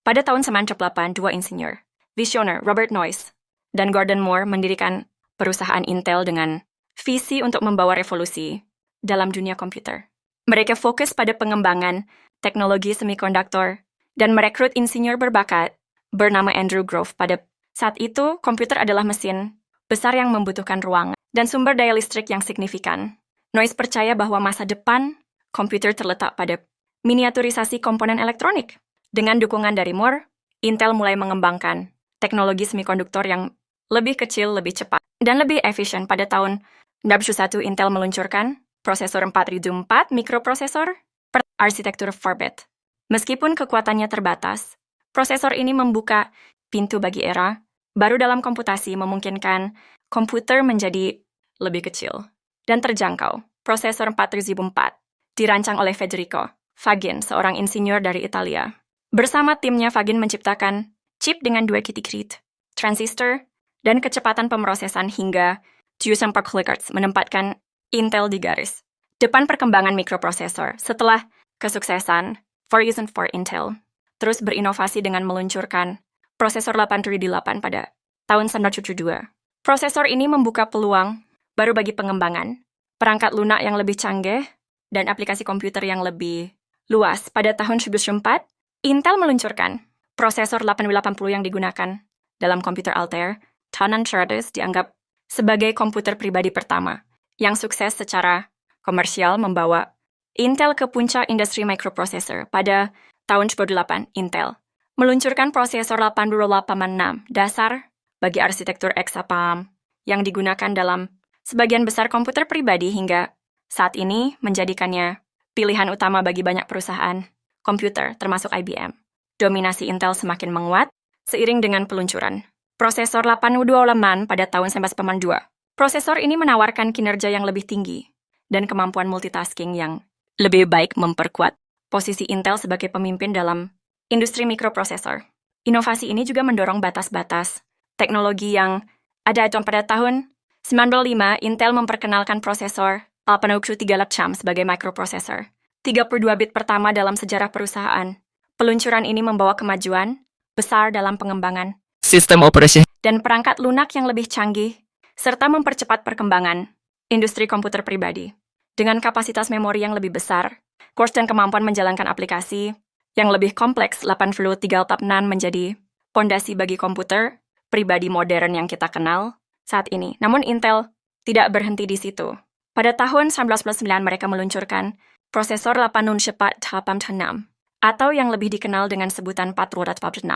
Pada tahun 1998, dua insinyur, visioner Robert Noyce dan Gordon Moore mendirikan perusahaan Intel dengan visi untuk membawa revolusi dalam dunia komputer. Mereka fokus pada pengembangan teknologi semikonduktor dan merekrut insinyur berbakat bernama Andrew Grove. Pada saat itu, komputer adalah mesin besar yang membutuhkan ruangan dan sumber daya listrik yang signifikan. Noyce percaya bahwa masa depan komputer terletak pada miniaturisasi komponen elektronik. Dengan dukungan dari Moore, Intel mulai mengembangkan teknologi semikonduktor yang lebih kecil, lebih cepat, dan lebih efisien. Pada tahun 1991, Intel meluncurkan prosesor 4004 mikroprosesor per arsitektur 4-bit. Meskipun kekuatannya terbatas, prosesor ini membuka pintu bagi era baru dalam komputasi, memungkinkan komputer menjadi lebih kecil dan terjangkau. Prosesor 4004 dirancang oleh Federico Fagin, seorang insinyur dari Italia. Bersama timnya, Fagin menciptakan chip dengan 2 QT, transistor, dan kecepatan pemrosesan hingga 204 kHz, menempatkan Intel di garis depan perkembangan mikroprosesor. Setelah kesuksesan, 4 Intel terus berinovasi dengan meluncurkan prosesor 8008 pada tahun 1972. Prosesor ini membuka peluang baru bagi pengembangan perangkat lunak yang lebih canggih dan aplikasi komputer yang lebih luas. Pada tahun 1994, Intel meluncurkan prosesor 8080 yang digunakan dalam komputer Altair. Tannen Charters dianggap sebagai komputer pribadi pertama yang sukses secara komersial, membawa Intel ke puncak industri microprocessor. Pada tahun 2008, Intel meluncurkan prosesor 8086 dasar bagi arsitektur Exapam yang digunakan dalam sebagian besar komputer pribadi hingga saat ini menjadikannya pilihan utama bagi banyak perusahaan komputer, termasuk IBM. Dominasi Intel semakin menguat seiring dengan peluncuran prosesor 8028 pada tahun 1992. Prosesor ini menawarkan kinerja yang lebih tinggi dan kemampuan multitasking yang lebih baik, memperkuat posisi Intel sebagai pemimpin dalam industri mikroprosesor. Inovasi ini juga mendorong batas-batas teknologi yang ada. Pada tahun 1995, Intel memperkenalkan prosesor 8300 sebagai microprocessor, 32 bit pertama dalam sejarah perusahaan. Peluncuran ini membawa kemajuan besar dalam pengembangan sistem operasi dan perangkat lunak yang lebih canggih, serta mempercepat perkembangan industri komputer pribadi. Dengan kapasitas memori yang lebih besar, cores dan kemampuan menjalankan aplikasi yang lebih kompleks, 8386 menjadi fondasi bagi komputer pribadi modern yang kita kenal saat ini. Namun Intel tidak berhenti di situ. Pada tahun 1999 mereka meluncurkan prosesor 8086 atau yang lebih dikenal dengan sebutan 4086.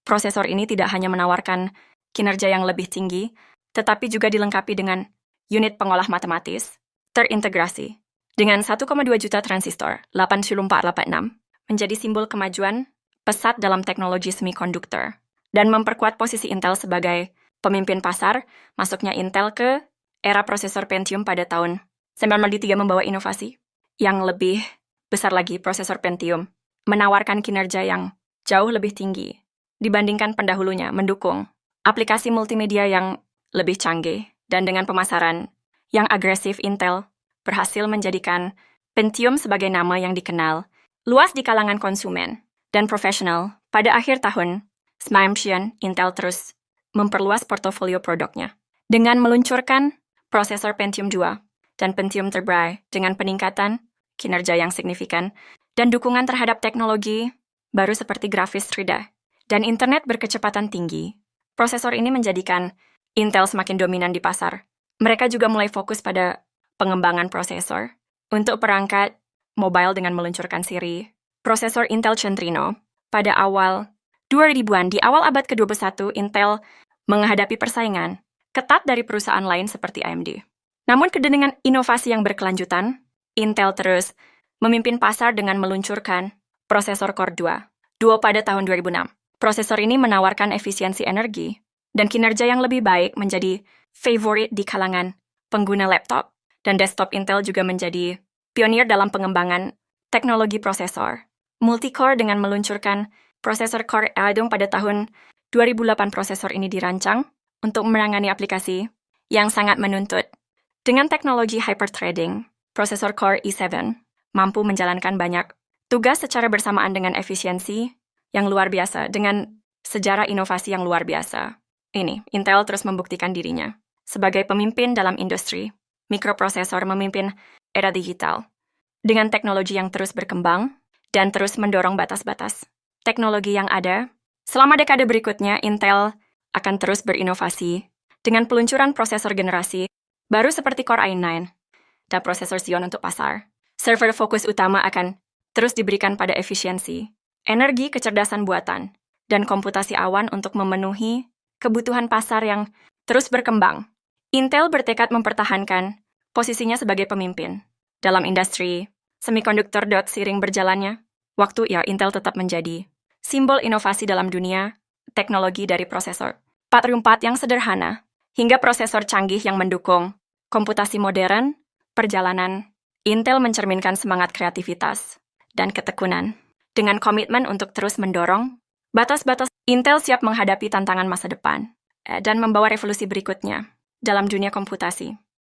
Prosesor ini tidak hanya menawarkan kinerja yang lebih tinggi, tetapi juga dilengkapi dengan unit pengolah matematis terintegrasi. Dengan 1,2 juta transistor, 8486 menjadi simbol kemajuan pesat dalam teknologi semikonduktor dan memperkuat posisi Intel sebagai pemimpin pasar. Masuknya Intel ke era prosesor Pentium pada tahun 1993 membawa inovasi yang lebih besar lagi. Prosesor Pentium menawarkan kinerja yang jauh lebih tinggi dibandingkan pendahulunya, mendukung aplikasi multimedia yang lebih canggih, dan dengan pemasaran yang agresif, Intel berhasil menjadikan Pentium sebagai nama yang dikenal luas di kalangan konsumen dan profesional. Pada akhir tahun 1999, Intel terus memperluas portofolio produknya dengan meluncurkan prosesor Pentium 2 dan Pentium Terbrae dengan peningkatan kinerja yang signifikan dan dukungan terhadap teknologi baru seperti grafis 3D dan internet berkecepatan tinggi. Prosesor ini menjadikan Intel semakin dominan di pasar. Mereka juga mulai fokus pada pengembangan prosesor untuk perangkat mobile dengan meluncurkan seri prosesor Intel Centrino. Pada awal 2000-an, di awal abad ke-21, Intel menghadapi persaingan ketat dari perusahaan lain seperti AMD. Namun dengan inovasi yang berkelanjutan, Intel terus memimpin pasar dengan meluncurkan prosesor Core 2 pada tahun 2006. Prosesor ini menawarkan efisiensi energi dan kinerja yang lebih baik, menjadi favorit di kalangan pengguna laptop dan desktop. Intel juga menjadi pionir dalam pengembangan teknologi prosesor multi-core dengan meluncurkan prosesor Core i pada tahun 2008. Prosesor ini dirancang untuk menangani aplikasi yang sangat menuntut. Dengan teknologi hyperthreading, prosesor Core i7 mampu menjalankan banyak tugas secara bersamaan dengan efisiensi yang luar biasa dengan sejarah inovasi yang luar biasa. Ini, Intel terus membuktikan dirinya sebagai pemimpin dalam industri mikroprosesor memimpin era digital dengan teknologi yang terus berkembang dan terus mendorong batas-batas teknologi yang ada. Selama dekade berikutnya, Intel akan terus berinovasi dengan peluncuran prosesor generasi baru seperti Core i9 dan prosesor Xeon untuk pasar. Server fokus utama akan terus diberikan pada efisiensi, energi kecerdasan buatan, dan komputasi awan untuk memenuhi kebutuhan pasar yang terus berkembang. Intel bertekad mempertahankan posisinya sebagai pemimpin dalam industri semikonduktor. Seiring berjalannya waktu, Intel tetap menjadi simbol inovasi dalam dunia teknologi dari prosesor 4 yang sederhana hingga prosesor canggih yang mendukung komputasi modern. Perjalanan Intel mencerminkan semangat kreativitas dan ketekunan dengan komitmen untuk terus mendorong batas-batas. Intel siap menghadapi tantangan masa depan dan membawa revolusi berikutnya dalam dunia komputasi.